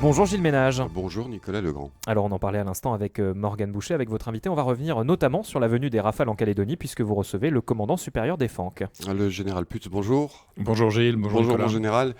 Bonjour Gilles Ménage. Bonjour Nicolas Legrand. Alors on en parlait à l'instant avec Morgane Boucher, avec votre invité. On va revenir notamment sur la venue des Rafales en Calédonie puisque vous recevez le commandant supérieur des FANC. Le général Putz, bonjour. Bonjour Gilles, bonjour Bonjour Nicolas. mon général.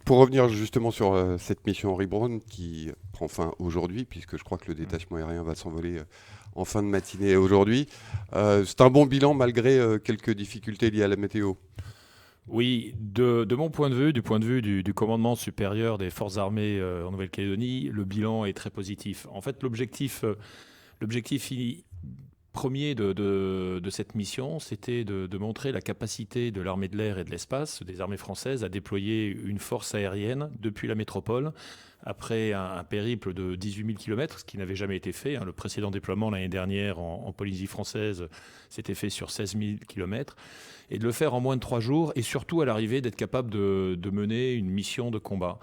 Pour revenir justement sur cette mission Henri Braun qui prend fin aujourd'hui, puisque je crois que le détachement aérien va s'envoler en fin de matinée aujourd'hui. C'est un bon bilan malgré quelques difficultés liées à la météo. Oui, de mon point de vue, du point de vue du commandement supérieur des forces armées en Nouvelle-Calédonie, le bilan est très positif. En fait, l'objectif premier de cette mission, c'était de montrer la capacité de l'armée de l'air et de l'espace, des armées françaises, à déployer une force aérienne depuis la métropole, après un périple de 18 000 km, ce qui n'avait jamais été fait. Le précédent déploiement l'année dernière en Polynésie française s'était fait sur 16 000 km. Et de le faire en moins de 3 jours, et surtout à l'arrivée d'être capable de mener une mission de combat.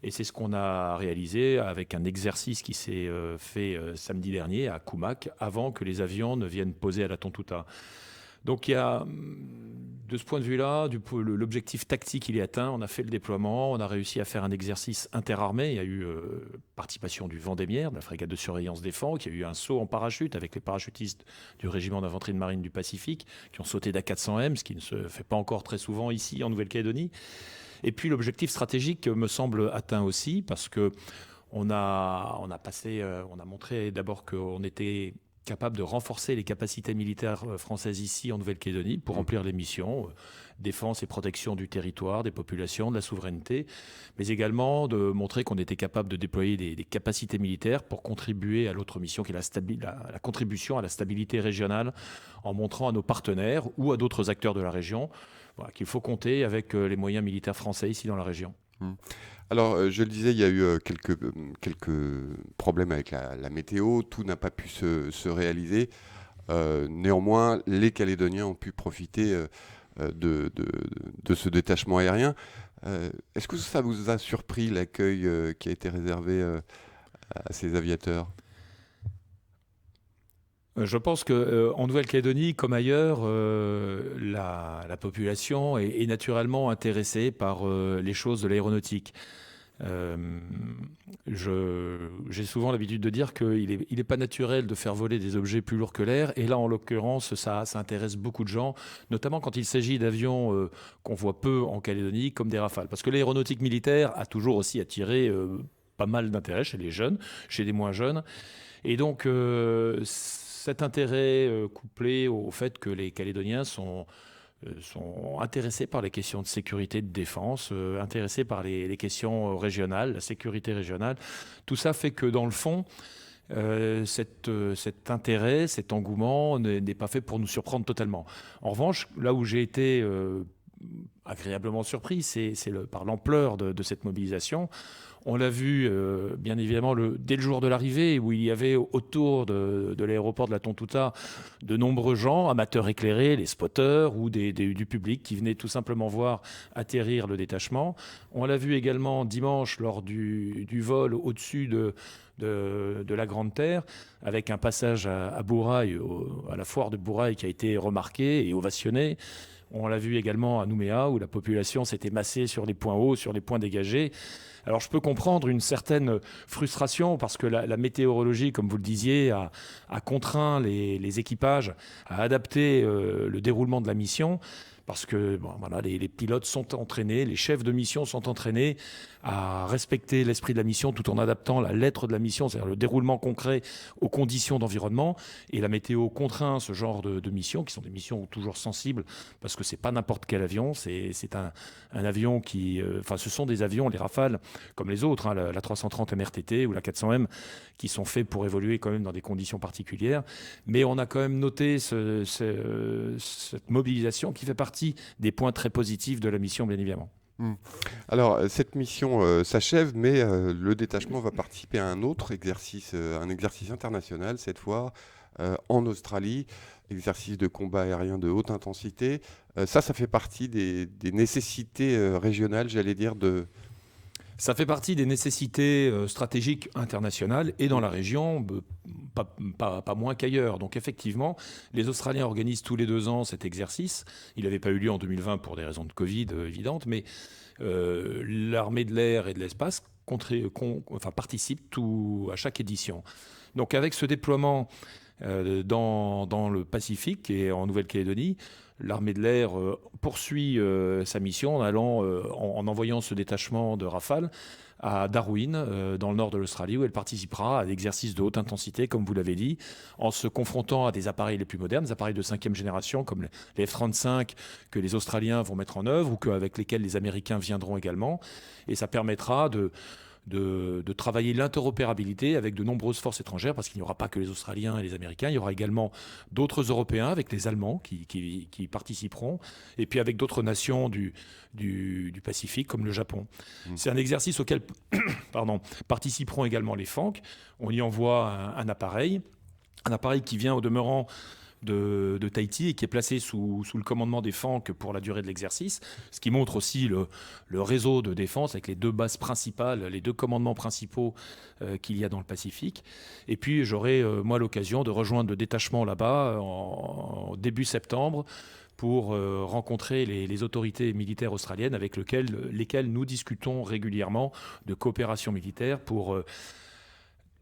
Et c'est ce qu'on a réalisé avec un exercice qui s'est fait samedi dernier à Koumak, avant que les avions ne viennent poser à la Tontouta. Donc il y a, de ce point de vue-là, l'objectif tactique il est atteint. On a fait le déploiement, on a réussi à faire un exercice interarmé. Il y a eu participation du Vendémiaire, de la frégate de surveillance des FANC. Il y a eu un saut en parachute avec les parachutistes du régiment d'infanterie de marine du Pacifique qui ont sauté d'A400M, ce qui ne se fait pas encore très souvent ici en Nouvelle-Calédonie. Et puis l'objectif stratégique me semble atteint aussi parce que on a montré d'abord qu'on était capable de renforcer les capacités militaires françaises ici en Nouvelle-Calédonie pour remplir les missions, défense et protection du territoire, des populations, de la souveraineté, mais également de montrer qu'on était capable de déployer des capacités militaires pour contribuer à l'autre mission qui est la contribution à la stabilité régionale en montrant à nos partenaires ou à d'autres acteurs de la région qu'il faut compter avec les moyens militaires français ici dans la région. Alors, je le disais, il y a eu quelques problèmes avec la météo. Tout n'a pas pu se réaliser. Néanmoins, les Calédoniens ont pu profiter de ce détachement aérien. Est-ce que ça vous a surpris l'accueil qui a été réservé à ces aviateurs ? Je pense qu'en Nouvelle-Calédonie, comme ailleurs, la population est naturellement intéressée par les choses de l'aéronautique. J'ai souvent l'habitude de dire qu'il n'est pas naturel de faire voler des objets plus lourds que l'air. Et là, en l'occurrence, ça intéresse beaucoup de gens, notamment quand il s'agit d'avions qu'on voit peu en Calédonie, comme des Rafales. Parce que l'aéronautique militaire a toujours aussi attiré pas mal d'intérêt chez les jeunes, chez les moins jeunes. Et donc, cet intérêt couplé au fait que les Calédoniens sont intéressés par les questions de sécurité, de défense, intéressés par les questions régionales, la sécurité régionale, tout ça fait que dans le fond, cet intérêt, cet engouement n'est pas fait pour nous surprendre totalement. En revanche, là où j'ai été agréablement surpris, c'est par l'ampleur de cette mobilisation. On l'a vu, bien évidemment, dès le jour de l'arrivée, où il y avait autour de l'aéroport de la Tontouta de nombreux gens, amateurs éclairés, les spotters ou du public qui venaient tout simplement voir atterrir le détachement. On l'a vu également dimanche lors du vol au-dessus de la Grande Terre, avec un passage à Bourail, à la foire de Bourail qui a été remarqué et ovationné. On l'a vu également à Nouméa, où la population s'était massée sur les points hauts, sur les points dégagés. Alors je peux comprendre une certaine frustration parce que la météorologie, comme vous le disiez, a contraint les équipages à adapter le déroulement de la mission. Parce que les pilotes sont entraînés, les chefs de mission sont entraînés à respecter l'esprit de la mission tout en adaptant la lettre de la mission, c'est-à-dire le déroulement concret aux conditions d'environnement. Et la météo contraint ce genre de missions, qui sont des missions toujours sensibles, parce que c'est pas n'importe quel avion, c'est un avion qui... ce sont des avions, les Rafales, comme les autres, la 330 MRTT ou la 400M, qui sont faits pour évoluer quand même dans des conditions particulières. Mais on a quand même noté cette mobilisation qui fait partie des points très positifs de la mission, bien évidemment. Alors, cette mission s'achève, mais le détachement va participer à un autre exercice, un exercice international, cette fois en Australie, exercice de combat aérien de haute intensité. Ça fait partie des nécessités régionales, j'allais dire, Ça fait partie des nécessités stratégiques internationales et dans la région, pas moins qu'ailleurs. Donc effectivement, les Australiens organisent tous les 2 ans cet exercice. Il n'avait pas eu lieu en 2020 pour des raisons de Covid évidentes, mais l'armée de l'air et de l'espace participent à chaque édition. Donc avec ce déploiement dans le Pacifique et en Nouvelle-Calédonie, l'armée de l'air poursuit sa mission en envoyant ce détachement de Rafale à Darwin, dans le nord de l'Australie, où elle participera à l'exercice de haute intensité, comme vous l'avez dit, en se confrontant à des appareils les plus modernes, des appareils de 5e génération, comme les F-35 que les Australiens vont mettre en œuvre ou avec lesquels les Américains viendront également. Et ça permettra de travailler l'interopérabilité avec de nombreuses forces étrangères, parce qu'il n'y aura pas que les Australiens et les Américains, il y aura également d'autres Européens, avec les Allemands qui participeront, et puis avec d'autres nations du Pacifique, comme le Japon. C'est un exercice auquel participeront également les FANC. On y envoie un appareil qui vient au demeurant de Tahiti et qui est placé sous le commandement des FANC pour la durée de l'exercice, ce qui montre aussi le réseau de défense avec les 2 bases principales, les 2 commandements principaux qu'il y a dans le Pacifique. Et puis j'aurai moi l'occasion de rejoindre le détachement là-bas en début septembre pour rencontrer les autorités militaires australiennes avec lesquelles nous discutons régulièrement de coopération militaire pour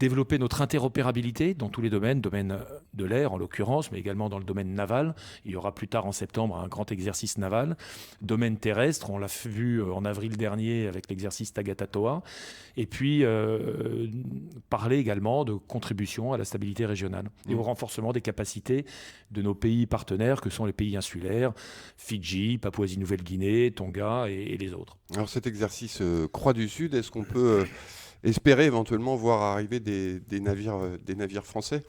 développer notre interopérabilité dans tous les domaines de l'air en l'occurrence, mais également dans le domaine naval. Il y aura plus tard en septembre un grand exercice naval. Domaine terrestre, on l'a vu en avril dernier avec l'exercice Tagatatoa. Et puis parler également de contribution à la stabilité régionale et au renforcement des capacités de nos pays partenaires que sont les pays insulaires, Fidji, Papouasie-Nouvelle-Guinée, Tonga et les autres. Alors cet exercice Croix du Sud, est-ce qu'on peut espérer éventuellement voir arriver des navires français ?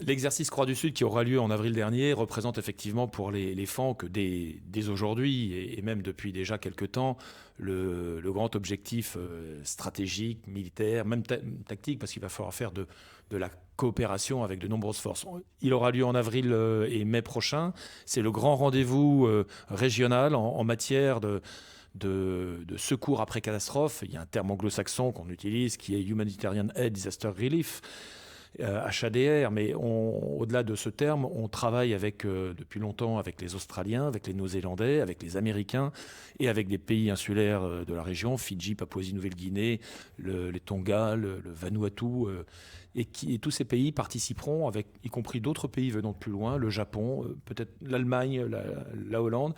L'exercice Croix du Sud qui aura lieu en avril dernier représente effectivement pour les FANC dès aujourd'hui et même depuis déjà quelques temps le grand objectif stratégique, militaire, même tactique, parce qu'il va falloir faire de la coopération avec de nombreuses forces. Il aura lieu en avril et mai prochain. C'est le grand rendez-vous régional en matière de secours après catastrophe. Il y a un terme anglo-saxon qu'on utilise qui est Humanitarian Aid Disaster Relief, HADR, mais au-delà de ce terme, on travaille depuis longtemps avec les Australiens, avec les Néo-Zélandais, avec les Américains et avec des pays insulaires de la région, Fidji, Papouasie-Nouvelle-Guinée, les Tonga, le Vanuatu, et tous ces pays participeront, y compris d'autres pays venant de plus loin, le Japon, peut-être l'Allemagne, la Hollande,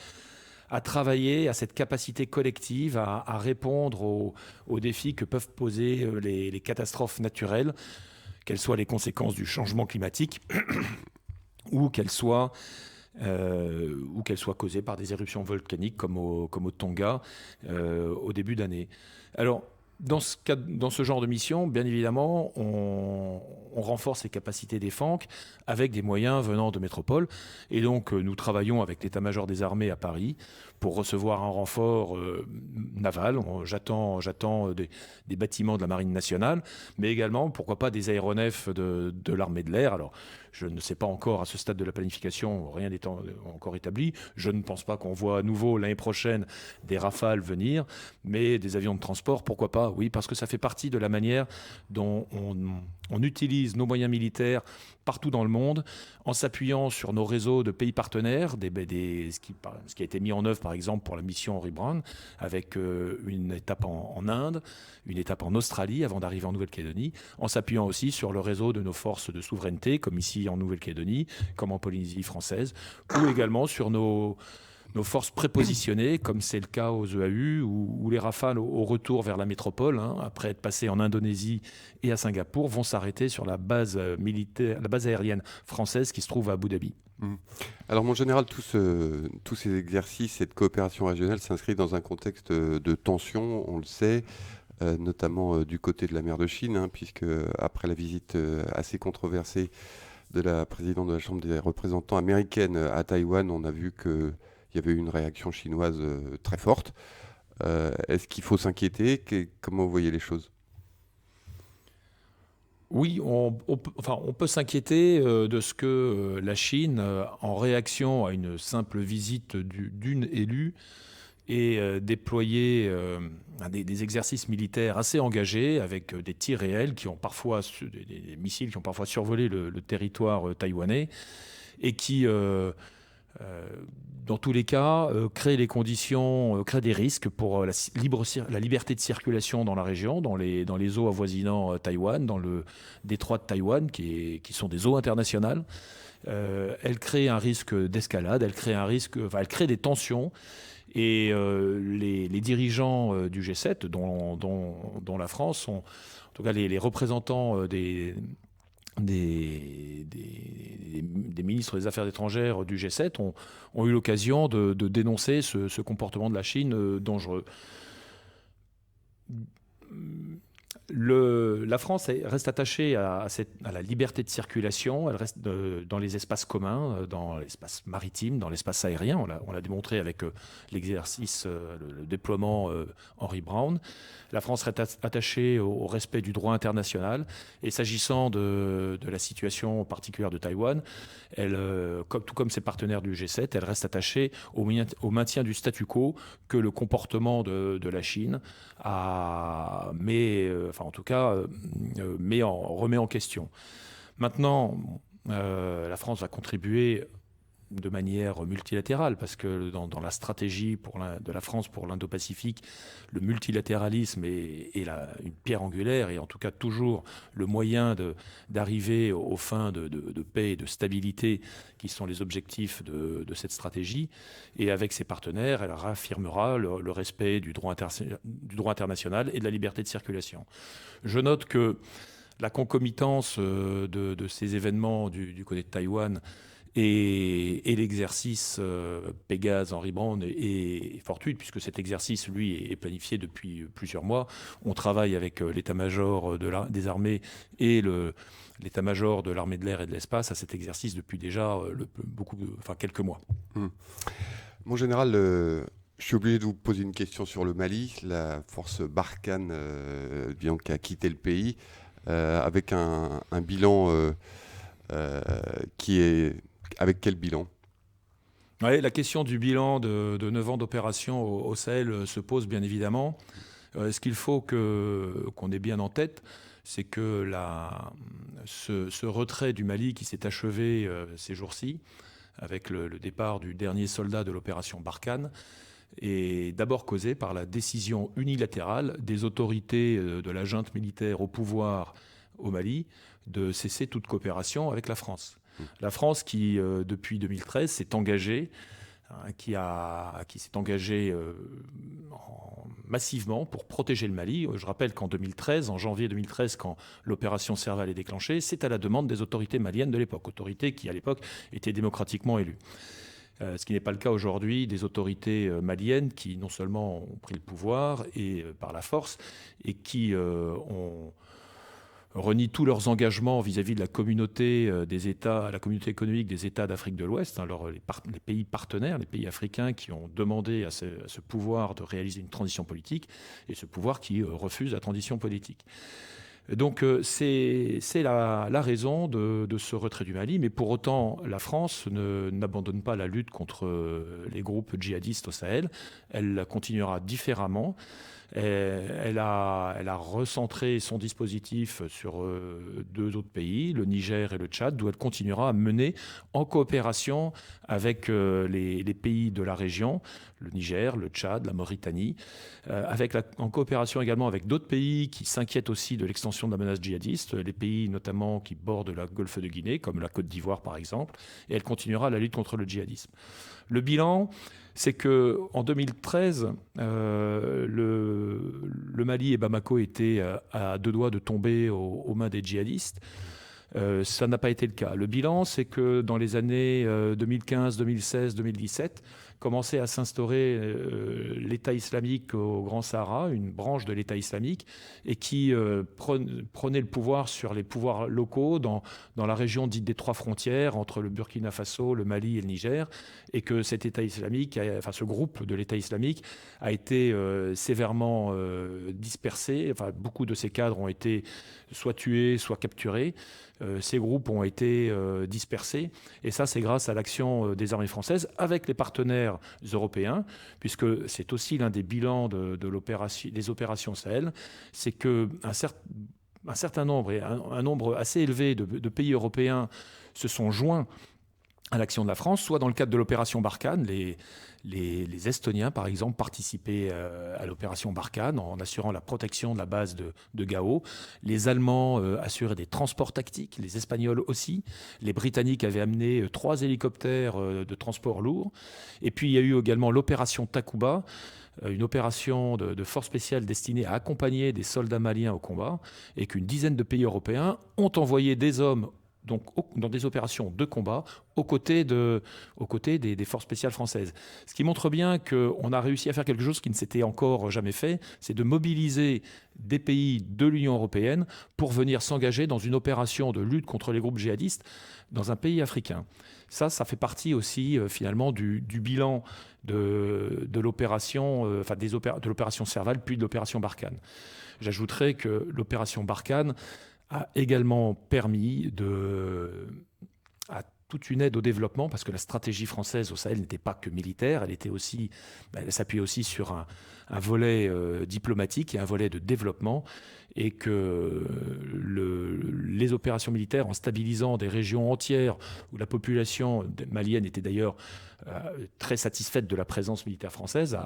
à travailler à cette capacité collective à répondre aux défis que peuvent poser les catastrophes naturelles, qu'elles soient les conséquences du changement climatique ou qu'elles soient causées par des éruptions volcaniques comme au Tonga au début d'année. Alors, dans ce genre de mission, bien évidemment, on renforce les capacités des FANC avec des moyens venant de métropole. Et donc, nous travaillons avec l'état-major des armées à Paris pour recevoir un renfort naval. J'attends des bâtiments de la Marine nationale, mais également, pourquoi pas, des aéronefs de l'armée de l'air. Alors, je ne sais pas encore, à ce stade de la planification, rien n'est encore établi. Je ne pense pas qu'on voit à nouveau l'année prochaine des Rafales venir, mais des avions de transport, pourquoi pas, oui, parce que ça fait partie de la manière dont on utilise nos moyens militaires partout dans le monde, en s'appuyant sur nos réseaux de pays partenaires, ce qui a été mis en œuvre par exemple pour la mission Henry Brown, avec une étape en Inde, une étape en Australie avant d'arriver en Nouvelle-Calédonie, en s'appuyant aussi sur le réseau de nos forces de souveraineté, comme ici en Nouvelle-Calédonie, comme en Polynésie française, ou également sur nos forces prépositionnées, comme c'est le cas aux EAU, ou les Rafales au retour vers la métropole, après être passés en Indonésie et à Singapour, vont s'arrêter sur la base militaire, la base aérienne française qui se trouve à Abu Dhabi. Alors, mon général, tous ces exercices, cette coopération régionale s'inscrivent dans un contexte de tension, on le sait, notamment du côté de la mer de Chine, puisque après la visite assez controversée de la présidente de la Chambre des représentants américaine à Taïwan, on a vu qu'il y avait une réaction chinoise très forte. Est-ce qu'il faut s'inquiéter ? Comment vous voyez les choses ? Oui, on peut s'inquiéter de ce que la Chine, en réaction à une simple visite d'une élue, ait déployé des exercices militaires assez engagés avec des tirs réels des missiles qui ont parfois survolé le territoire taïwanais et qui dans tous les cas, créer les conditions, créer des risques pour la liberté de circulation dans la région, dans les eaux avoisinant Taïwan, dans le détroit de Taïwan, qui sont des eaux internationales. Elle crée un risque d'escalade, elle crée des tensions. Et les dirigeants du G7, dont la France, sont, en tout cas les représentants des ministres des Affaires étrangères du G7 ont eu l'occasion de dénoncer ce comportement de la Chine dangereux. La France reste attachée à la liberté de circulation, elle reste dans les espaces communs, dans l'espace maritime, dans l'espace aérien. On l'a démontré avec l'exercice, le déploiement Henry Brown. La France reste attachée au respect du droit international. Et s'agissant de la situation particulière de Taïwan, tout comme ses partenaires du G7, elle reste attachée au maintien du statu quo que le comportement de la Chine remet en question. Maintenant, la France va contribuer de manière multilatérale, parce que dans la stratégie de la France pour l'Indo-Pacifique, le multilatéralisme est une pierre angulaire, et en tout cas toujours le moyen d'arriver aux fins de paix et de stabilité qui sont les objectifs de cette stratégie. Et avec ses partenaires, elle réaffirmera le respect du droit international et de la liberté de circulation. Je note que la concomitance de ces événements du côté de Taïwan et l'exercice Pégase Henry Brown est fortuite, puisque cet exercice, lui, est planifié depuis plusieurs mois. On travaille avec l'état-major des armées et l'état-major de l'armée de l'air et de l'espace à cet exercice depuis déjà quelques mois. Mon général, je suis obligé de vous poser une question sur le Mali. La force Barkhane qui a quitté le pays avec un bilan qui est... Avec quel bilan ? Oui, la question du bilan de 9 ans d'opération au Sahel se pose bien évidemment. Ce qu'il faut qu'on ait bien en tête, c'est que ce retrait du Mali qui s'est achevé ces jours-ci, avec le départ du dernier soldat de l'opération Barkhane, est d'abord causé par la décision unilatérale des autorités de la junte militaire au pouvoir au Mali de cesser toute coopération avec la France. La France qui, depuis 2013, s'est engagée, qui s'est engagée massivement pour protéger le Mali. Je rappelle qu'en 2013, en janvier 2013, quand l'opération Serval est déclenchée, c'est à la demande des autorités maliennes de l'époque, autorités qui à l'époque étaient démocratiquement élues. Ce qui n'est pas le cas aujourd'hui des autorités maliennes qui non seulement ont pris le pouvoir par la force et qui renient tous leurs engagements vis-à-vis de la communauté des États, la communauté économique des États d'Afrique de l'Ouest, les pays partenaires, les pays africains qui ont demandé à ce pouvoir de réaliser une transition politique, et ce pouvoir qui refuse la transition politique. Donc c'est la raison de ce retrait du Mali, mais pour autant la France n'abandonne pas la lutte contre les groupes djihadistes au Sahel. Elle continuera différemment. Elle a recentré son dispositif sur 2 autres pays, le Niger et le Tchad, d'où elle continuera à mener en coopération avec les pays de la région, le Niger, le Tchad, la Mauritanie, en coopération également avec d'autres pays qui s'inquiètent aussi de l'extension de la menace djihadiste, les pays notamment qui bordent le golfe de Guinée, comme la Côte d'Ivoire par exemple, et elle continuera la lutte contre le djihadisme. Le bilan, c'est qu'en 2013, le Mali et Bamako étaient à 2 doigts de tomber aux mains des djihadistes. Ça n'a pas été le cas. Le bilan, c'est que dans les années 2015, 2016, 2017, commençait à s'instaurer l'État islamique au Grand Sahara, une branche de l'État islamique, et qui prenait le pouvoir sur les pouvoirs locaux dans la région dite des 3 frontières, entre le Burkina Faso, le Mali et le Niger, et que cet État islamique, ce groupe de l'État islamique a été sévèrement dispersé. Beaucoup de ses cadres ont été soit tués, soit capturés. Ces groupes ont été dispersés, et ça c'est grâce à l'action des armées françaises avec les partenaires européens, puisque c'est aussi l'un des bilans des opérations Sahel, c'est qu'un certain nombre, et un nombre assez élevé de pays européens se sont joints à l'action de la France, soit dans le cadre de l'opération Barkhane. Les Estoniens, par exemple, participaient à l'opération Barkhane en assurant la protection de la base de Gao. Les Allemands assuraient des transports tactiques, les Espagnols aussi. Les Britanniques avaient amené 3 hélicoptères de transport lourd. Et puis il y a eu également l'opération Takuba, une opération de force spéciale destinée à accompagner des soldats maliens au combat, et qu'une dizaine de pays européens ont envoyé des hommes donc, dans des opérations de combat aux côtés des forces spéciales françaises. Ce qui montre bien qu'on a réussi à faire quelque chose qui ne s'était encore jamais fait, c'est de mobiliser des pays de l'Union européenne pour venir s'engager dans une opération de lutte contre les groupes djihadistes dans un pays africain. Ça fait partie aussi finalement du bilan de l'opération, de l'opération Serval, puis de l'opération Barkhane. J'ajouterais que l'opération Barkhane a également permis à toute une aide au développement, parce que la stratégie française au Sahel n'était pas que militaire, elle s'appuyait aussi sur un volet diplomatique et un volet de développement, et que les opérations militaires, en stabilisant des régions entières où la population malienne était d'ailleurs très satisfaite de la présence militaire française,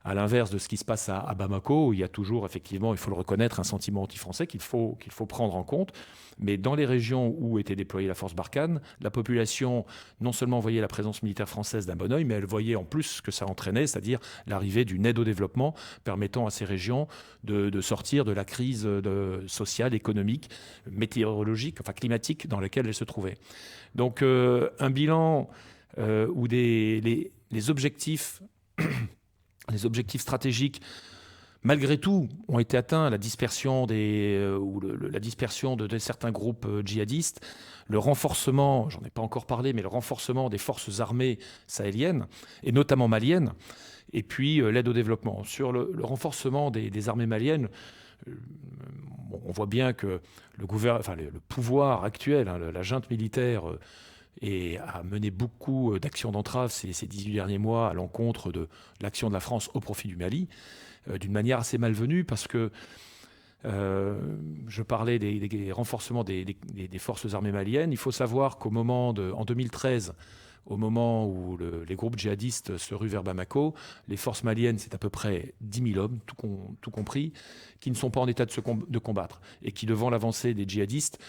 à l'inverse de ce qui se passe à Bamako, où il y a toujours, effectivement, il faut le reconnaître, un sentiment anti-français qu'il faut prendre en compte. Mais dans les régions où était déployée la force Barkhane, la population non seulement voyait la présence militaire française d'un bon oeil, mais elle voyait en plus ce que ça entraînait, c'est-à-dire l'arrivée d'une aide au développement permettant à ces régions de sortir de la crise sociale, économique, météorologique, enfin climatique dans laquelle elles se trouvaient. Donc un bilan où les objectifs... Les objectifs stratégiques, malgré tout, ont été atteints, la dispersion la dispersion de certains groupes djihadistes, le renforcement, j'en ai pas encore parlé, mais le renforcement des forces armées sahéliennes, et notamment maliennes, et puis l'aide au développement. Sur le renforcement des armées maliennes, on voit bien que le pouvoir actuel, la junte militaire, et a mené beaucoup d'actions d'entrave ces 18 derniers mois à l'encontre de l'action de la France au profit du Mali, d'une manière assez malvenue, parce que je parlais des renforcements des forces armées maliennes. Il faut savoir en 2013, au moment où les groupes djihadistes se ruent vers Bamako, les forces maliennes, c'est à peu près 10 000 hommes, tout compris, qui ne sont pas en état de combattre, et qui, devant l'avancée des djihadistes,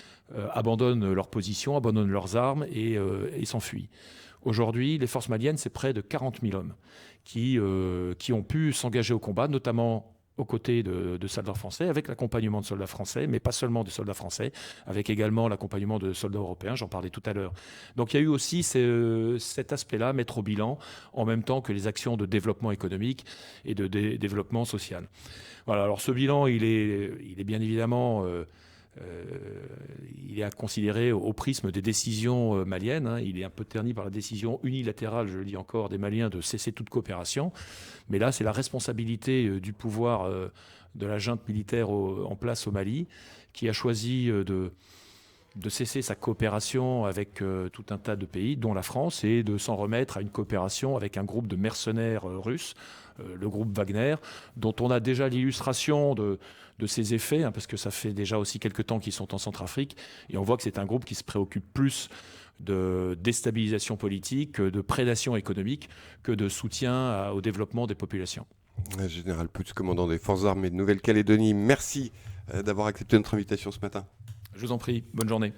abandonnent leur position, abandonnent leurs armes et s'enfuient. Aujourd'hui, les forces maliennes, c'est près de 40 000 hommes qui ont pu s'engager au combat, notamment aux côtés de soldats français, avec l'accompagnement de soldats français, mais pas seulement de soldats français, avec également l'accompagnement de soldats européens, j'en parlais tout à l'heure. Donc il y a eu aussi cet aspect-là, mettre au bilan, en même temps que les actions de développement économique et de développement social. Voilà, alors ce bilan, il est bien évidemment... il est à considérer au prisme des décisions maliennes. Il est un peu terni par la décision unilatérale, je le dis encore, des Maliens de cesser toute coopération. Mais là, c'est la responsabilité du pouvoir de la junte militaire en place au Mali qui a choisi de cesser sa coopération avec tout un tas de pays, dont la France, et de s'en remettre à une coopération avec un groupe de mercenaires russes, le groupe Wagner, dont on a déjà l'illustration de ses effets, parce que ça fait déjà aussi quelques temps qu'ils sont en Centrafrique, et on voit que c'est un groupe qui se préoccupe plus de déstabilisation politique, de prédation économique, que de soutien au développement des populations. Général Putz, commandant des forces armées de Nouvelle-Calédonie, merci d'avoir accepté notre invitation ce matin. Je vous en prie, bonne journée.